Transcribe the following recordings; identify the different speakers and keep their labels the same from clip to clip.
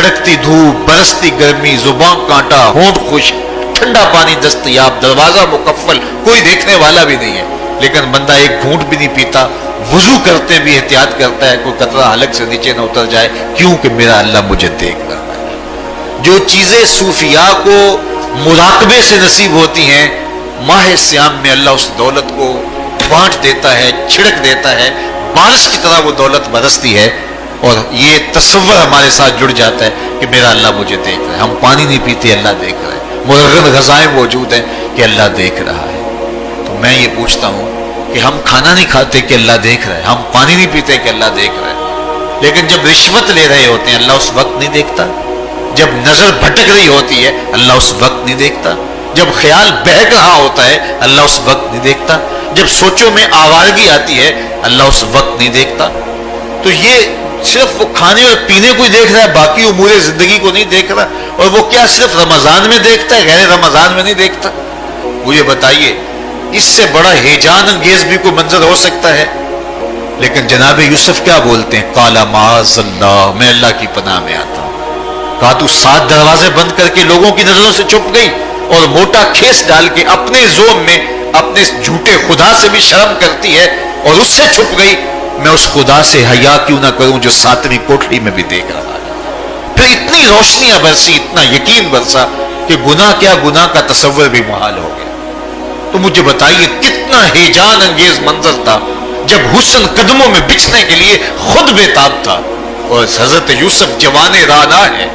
Speaker 1: कड़कती धूप, बरसती गर्मी, जुबान कांटा, होंठ खुश्क, ठंडा पानी दस्तयाब, दरवाजा मुकफ्फल, कोई देखने वाला भी नहीं है, लेकिन बंदा एक घूंट भी नहीं पीता, वुजू करते भी एहतियात करता है कोई कतरा हलक से नीचे न उतर जाए, क्यों कि मेरा अल्लाह मुझे देख रहा है। जो चीजें सूफिया को मुराकबे से नसीब होती हैं, माह सियाम में अल्लाह उस दौलत को बांट देता है, छिड़क देता है, बारिश की तरह वो दौलत बरसती है, और ये तसव्वुर हमारे साथ जुड़ जाता है कि मेरा अल्लाह मुझे देख रहा है। हम पानी नहीं पीते, अल्लाह देख रहा है, मुरगन गज़ाएं मौजूद हैं कि अल्लाह देख रहा है। तो मैं ये पूछता हूँ कि हम खाना नहीं खाते कि अल्लाह देख रहा है, हम पानी नहीं पीते कि अल्लाह देख रहा है, लेकिन जब रिश्वत ले रहे होते हैं अल्लाह उस वक्त नहीं देखता, जब नजर भटक रही होती है अल्लाह उस वक्त नहीं देखता, जब ख्याल बहक रहा होता है अल्लाह उस वक्त नहीं देखता, जब सोचों में आवारगी आती है अल्लाह उस वक्त नहीं देखता। तो ये सिर्फ वो खाने और पीने को ही देख रहा है, बाकी उमूरे जिंदगी को नहीं देख रहा, और वो क्या सिर्फ रमजान में देखता है, गैर रमजान में नहीं देखता? मुझे बताइए, इससे बड़ा हेजान अंगेज भी कोई मंजर हो सकता है? लेकिन जनाब यूसुफ क्या बोलते हैं, काला माज़अल्लाह, मैं अल्लाह की पनाह में आता हूं। कहा तू 7 दरवाजे बंद करके लोगों की नजरों से छुप गई, और मोटा खेस डाल के अपने जोम में अपने झूठे खुदा से भी शर्म करती है और उससे छुप गई, मैं उस खुदा से हया क्यों ना करूं जो 7वीं कोठरी में भी देख रहा है। फिर इतनी रोशनियां बरसी, इतना यकीन बरसा कि गुनाह क्या, गुनाह का तसव्वुर भी मुहाल हो गया। तो मुझे बताइए कितना हेजान अंगेज मंजर था जब हुस्न कदमों में बिछने के लिए खुद बेताब था, और हजरत यूसुफ जवाने राना है,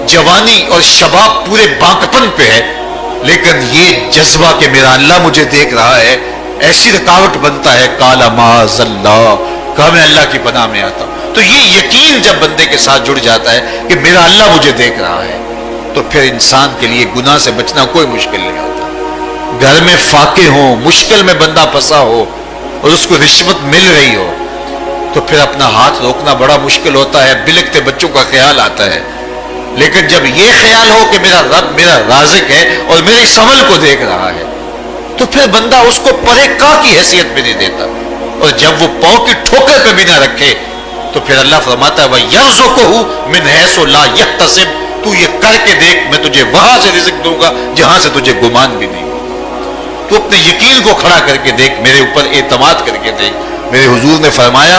Speaker 1: जवानी और शबाब पूरे बांकपन पे है, लेकिन ये जज्बा कि मेरा अल्लाह मुझे देख रहा है ऐसी रुकावट बनता है, काला माज़अल्लाह, कहा मैं अल्लाह की पनाह में आता हूं। तो ये यकीन जब बंदे के साथ जुड़ जाता है कि मेरा अल्लाह मुझे देख रहा है, तो फिर इंसान के लिए गुनाह से बचना कोई मुश्किल नहीं होता। घर में फाके हो, मुश्किल में बंदा फंसा हो और उसको रिश्वत मिल रही हो, तो फिर अपना हाथ रोकना बड़ा मुश्किल होता है, बिलकते बच्चों का ख्याल आता है। लेकिन जब ये ख्याल हो कि मेरा रब मेरा राज़िक है और मेरे इस अमल को देख रहा है, तो फिर बंदा उसको परे का की हैसियत में नहीं देता, और जब वो पांव की ठोकर पे भी ना रखे तो फिर अल्लाह फरमाता है वयर्ज़ुक़हु मिन हैसु ला यहतसिब, तू ये करके देख मैं तुझे वहां से रिज़्क़ दूंगा जहां से तुझे गुमान भी नहीं। तू अपने यकीन को खड़ा करके देख, मेरे ऊपर एतमाद करके देख। मेरे हुजूर ने फरमाया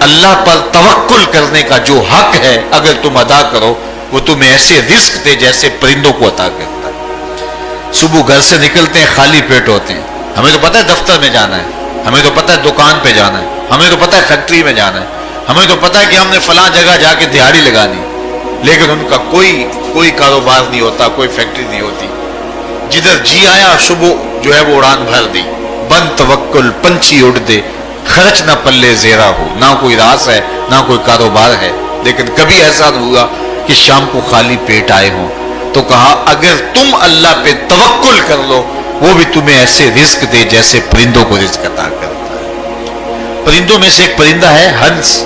Speaker 1: अल्लाह पर तवक्कुल करने का जो हक है अगर तुम अदा करो, वो तुम्हें ऐसे रिस्क दे जैसे परिंदों को अता करता है। सुबह घर से निकलते हैं, खाली पेट होते हैं, हमें तो पता है दफ्तर में जाना है, हमें तो पता है दुकान पे जाना है, हमें तो पता है फैक्ट्री में जाना है, हमें तो पता है कि हमने फलां जगह जाके दिहाड़ी लगानी, लेकिन उनका कोई कारोबार नहीं होता, कोई फैक्ट्री नहीं होती। जिधर जी आया सुबह जो है वो उड़ान भर दी, बन तवक्कुल पंछी उड़ दे, खर्च ना पल्ले जेरा हो, ना कोई रास है ना कोई कारोबार है। लेकिन कभी ऐसा नहीं हुआ कि शाम को खाली पेट आए हों, तो कहा अगर तुम अल्लाह पे तवक्कुल कर लो, वो भी तुम्हें ऐसे रिस्क दे जैसे परिंदों को रिस्क अता करता है। परिंदों में से एक परिंदा है हंस,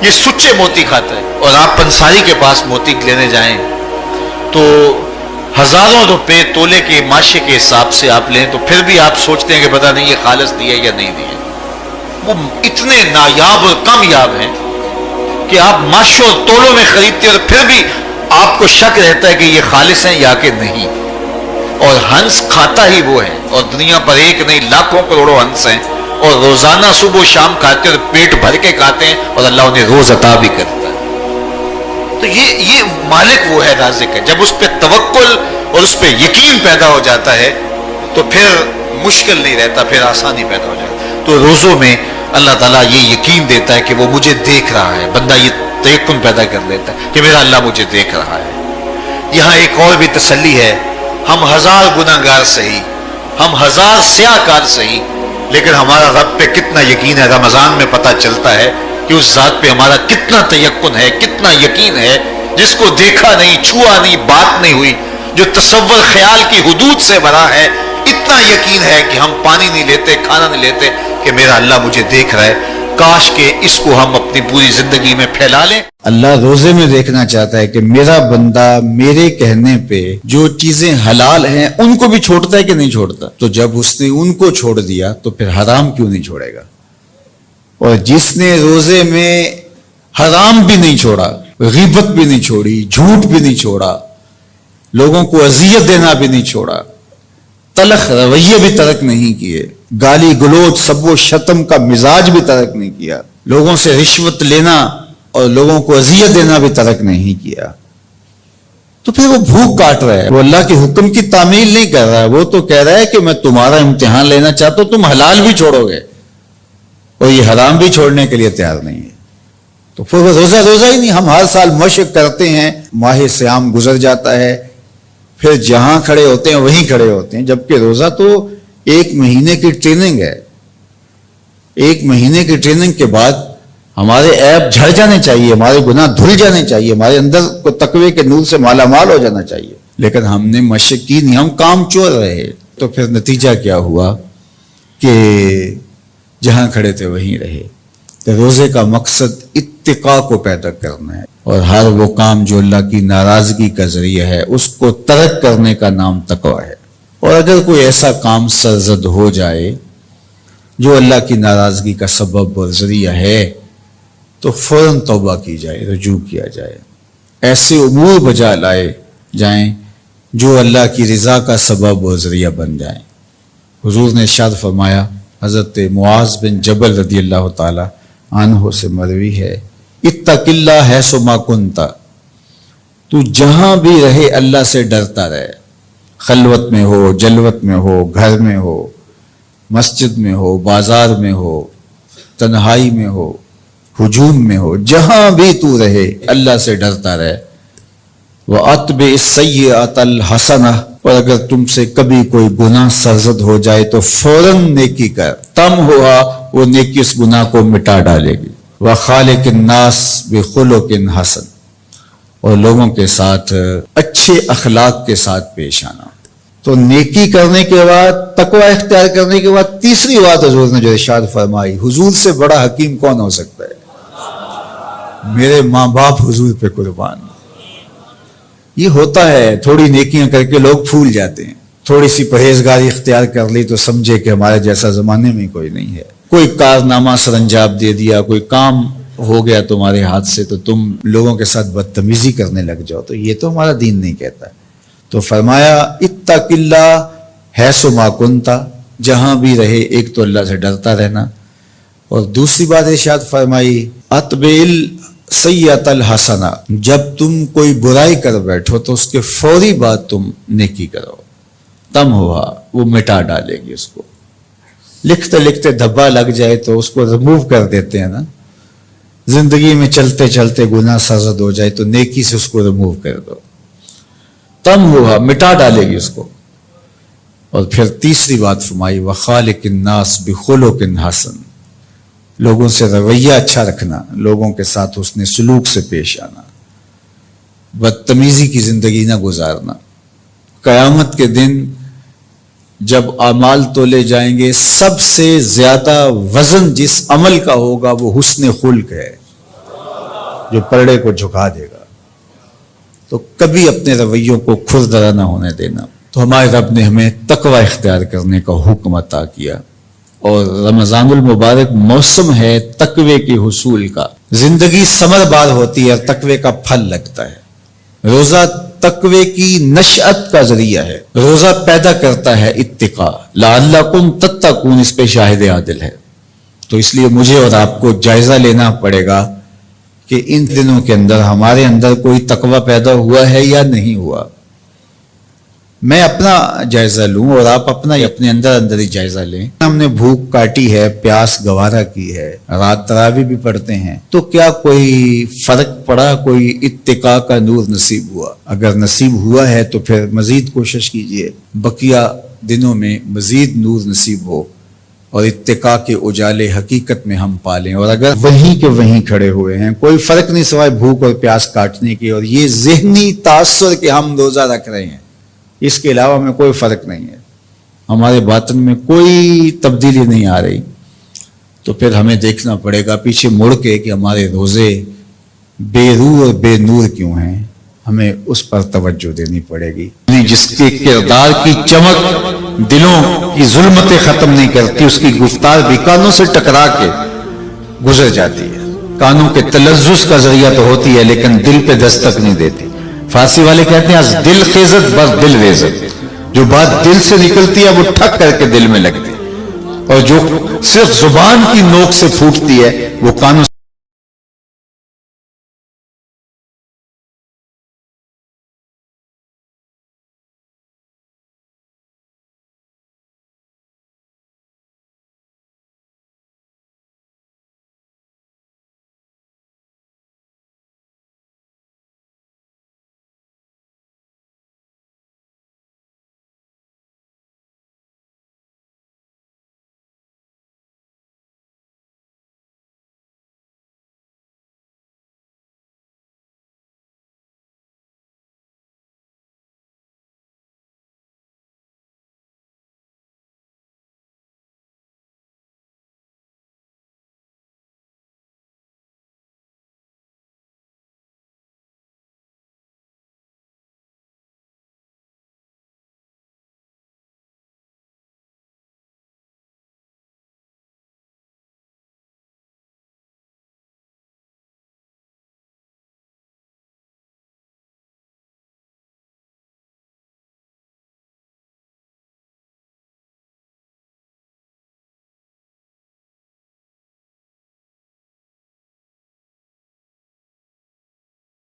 Speaker 1: ये सुच्चे मोती खाता है, और आप पंसारी के पास मोती लेने जाएं तो हजारों रुपए तोले के माशे के हिसाब से आप लें, तो फिर भी आप सोचते हैं कि पता नहीं ये खालिस दिया या नहीं दिया। वो इतने नायाब और कामयाब हैं कि आप माशों और तोलों में खरीदते हैं, और फिर भी आपको शक रहता है कि ये खालिस हैं या कि नहीं। और हंस खाता ही वो है, और दुनिया पर एक नहीं लाखों करोड़ों हंस हैं, और रोजाना सुबह शाम खाते हैं, पेट भर के खाते हैं, और अल्लाह उन्हें रोज अता भी करता है। तो ये मालिक वो है, राज़िक है। जब उस पर तवक्कुल और उस पर यकीन पैदा हो जाता है तो फिर मुश्किल नहीं रहता, फिर आसानी पैदा हो जाती है। तो रोज़ों में अल्लाह ताला ये यकीन देता है कि वो मुझे देख रहा है, बंदा ये तयक्कुन पैदा कर लेता है कि मेरा अल्लाह मुझे देख रहा है। यहाँ एक और भी तसल्ली है, हम 1000 गुनाहगार सही, हम 1000 स्याहकार सही, लेकिन हमारा रब पे कितना यकीन है रमजान में पता चलता है कि उस जात पे हमारा कितना तयक्कुन है, कितना यकीन है, जिसको देखा नहीं, छुआ नहीं, बात नहीं हुई, जो तसव्वुर ख्याल की हुदूद से भरा है। इतना यकीन है कि हम पानी नहीं लेते, खाना नहीं लेते कि मेरा अल्लाह मुझे देख रहा है। काश के इसको हम अपनी पूरी जिंदगी में फैला लें।
Speaker 2: अल्लाह रोजे में देखना चाहता है कि मेरा बंदा मेरे कहने पे जो चीजें हलाल हैं उनको भी छोड़ता है कि नहीं छोड़ता। तो जब उसने उनको छोड़ दिया तो फिर हराम क्यों नहीं छोड़ेगा। और जिसने रोजे में हराम भी नहीं छोड़ा غیبت بھی نہیں چھوڑی, جھوٹ بھی نہیں چھوڑا, لوگوں کو اذیت دینا بھی نہیں چھوڑا, تلخ رویے بھی ترک نہیں کیے, گالی گلوچ سب و شتم کا مزاج بھی ترک نہیں کیا, لوگوں سے رشوت لینا اور لوگوں کو اذیت دینا بھی ترک نہیں کیا. تو پھر وہ بھوک کاٹ رہا ہے, وہ اللہ کے حکم کی تعمیل نہیں کر رہا ہے, وہ تو کہہ رہا ہے کہ میں تمہارا امتحان لینا چاہتا ہوں, تم حلال بھی چھوڑو گے اور یہ حرام بھی چھوڑنے کے لیے تیار نہیں ہے. تو پھر وہ روزہ ہی نہیں. ہم ہر سال مشق کرتے ہیں, ماہ صیام گزر جاتا ہے, پھر جہاں کھڑے ہوتے ہیں وہیں کھڑے ہوتے ہیں, جبکہ روزہ تو 1 مہینے کی ٹریننگ ہے. 1 مہینے کی ٹریننگ کے بعد ہمارے عیب جھڑ جانے چاہیے, ہمارے گناہ دھل جانے چاہیے, ہمارے اندر کو تقوی کے نور سے مالا مال ہو جانا چاہیے. لیکن ہم نے مشق کی نہیں, ہم کام چور رہے. تو پھر نتیجہ کیا ہوا کہ جہاں کھڑے تھے وہیں رہے. تو روزے کا مقصد اتقاء کو پیدا کرنا ہے, اور ہر وہ کام جو اللہ کی ناراضگی کا ذریعہ ہے اس کو ترک کرنے کا نام تقویٰ ہے. اور اگر کوئی ایسا کام سرزد ہو جائے جو اللہ کی ناراضگی کا سبب اور ذریعہ ہے تو فوراً توبہ کی جائے, رجوع کیا جائے, ایسے امور بجا لائے جائیں جو اللہ کی رضا کا سبب اور ذریعہ بن جائیں. حضور نے ارشاد فرمایا, حضرت معاذ بن جبل رضی اللہ تعالی عنہ سے مروی ہے, اتق اللہ حیث ما کنت, تو جہاں بھی رہے اللہ سے ڈرتا رہے, خلوت میں ہو, جلوت میں ہو, گھر میں ہو, مسجد میں ہو, بازار میں ہو, تنہائی میں ہو, ہجوم میں ہو, جہاں بھی تو رہے اللہ سے ڈرتا رہے. وَأَتْبِعِ السَّيِّئَةَ الْحَسَنَةَ, اور اگر تم سے کبھی کوئی گناہ سرزد ہو جائے تو فوراً نیکی کر, تم ہوا وہ نیکی اس گناہ کو مٹا ڈالے گی. وَخَالِقِ النَّاسِ بِخُلُقٍ حَسَنٍ, اور لوگوں کے ساتھ اچھے اخلاق کے ساتھ پیش آنا. تو نیکی کرنے کے بعد, تقوی اختیار کرنے کے بعد, تیسری بات حضور نے جو ارشاد فرمائی, حضور سے بڑا حکیم کون ہو سکتا ہے؟ میرے ماں باپ حضور پہ قربان. یہ ہوتا ہے, تھوڑی نیکیاں کر کے لوگ پھول جاتے ہیں, تھوڑی سی پرہیزگاری اختیار کر لی تو سمجھے کہ ہمارے جیسا زمانے میں کوئی نہیں ہے, کوئی کارنامہ سر انجام دے دیا, کوئی کام ہو گیا تمہارے ہاتھ سے تو تم لوگوں کے ساتھ بدتمیزی کرنے لگ جاؤ. تو یہ تو ہمارا دین نہیں کہتا. تو فرمایا اتق اللہ حیث ما کنت, جہاں بھی رہے ایک تو اللہ سے ڈرتا رہنا, اور دوسری بات ارشاد فرمائی اتبع السیئۃ الحسنہ, جب تم کوئی برائی کر بیٹھو تو اس کے فوری بعد تم نیکی کرو, تم ہوا وہ مٹا ڈالے گی اس کو. لکھتے لکھتے دھبا لگ جائے تو اس کو ریموو کر دیتے ہیں نا, زندگی میں چلتے چلتے گناہ سرزد ہو جائے تو نیکی سے اس کو ریموو کر دو, تم ہوا مٹا ڈالے گی اس کو. اور پھر تیسری بات فرمائی وَخَالِقِ النَّاسِ بِخُلُقٍ حَسَنٍ, لوگوں سے رویہ اچھا رکھنا, لوگوں کے ساتھ حسن سلوک سے پیش آنا, بدتمیزی کی زندگی نہ گزارنا. قیامت کے دن جب اعمال تولے جائیں گے سب سے زیادہ وزن جس عمل کا ہوگا وہ حسن خلق ہے, جو پلڑے کو جھکا دے گا. تو کبھی اپنے رویوں کو کھردرا نہ ہونے دینا. تو ہمارے رب نے ہمیں تقوی اختیار کرنے کا حکم عطا کیا, اور رمضان المبارک موسم ہے تقوی کے حصول کا. زندگی ثمر بار ہوتی ہے اور تقوی کا پھل لگتا ہے. روزہ تقوی کی نشأت کا ذریعہ ہے, روزہ پیدا کرتا ہے اتقاء. لعلکم تتقون اس پہ شاہد عادل ہے. تو اس لیے مجھے اور آپ کو جائزہ لینا پڑے گا کہ ان دنوں کے اندر ہمارے اندر کوئی تقوی پیدا ہوا ہے یا نہیں ہوا. میں اپنا جائزہ لوں اور آپ اپنا اپنے اندر ہی جائزہ لیں. ہم نے بھوک کاٹی ہے, پیاس گوارا کی ہے, رات تراویح بھی پڑھتے ہیں, تو کیا کوئی فرق پڑا, کوئی اتقاء کا نور نصیب ہوا؟ اگر نصیب ہوا ہے تو پھر مزید کوشش کیجئے بقیہ دنوں میں مزید نور نصیب ہو اور اتقاء کے اجالے حقیقت میں ہم پالیں. اور اگر وہیں کے وہیں کھڑے ہوئے ہیں, کوئی فرق نہیں سوائے بھوک اور پیاس کاٹنے کی, اور یہ ذہنی تاثر کہ ہم روزہ رکھ رہے ہیں, اس کے علاوہ میں کوئی فرق نہیں ہے, ہمارے باطن میں کوئی تبدیلی نہیں آ رہی, تو پھر ہمیں دیکھنا پڑے گا پیچھے مڑ کے کہ ہمارے روزے بے روح اور بے نور کیوں ہیں. ہمیں اس پر توجہ دینی پڑے گی. جس کے کردار کی چمک دلوں کی ظلمتیں ختم نہیں کرتی, اس کی گفتار بھی کانوں سے ٹکرا کے گزر جاتی ہے. کانوں کے تلذذ کا ذریعہ تو ہوتی ہے لیکن دل پہ دستک نہیں دیتی. فارسی والے کہتے ہیں از دل خیزت بس دل ریزت. جو بات دل سے نکلتی ہے وہ ٹھک کر کے دل میں لگتی ہے، اور جو صرف زبان کی نوک سے پھوٹتی ہے وہ کانوں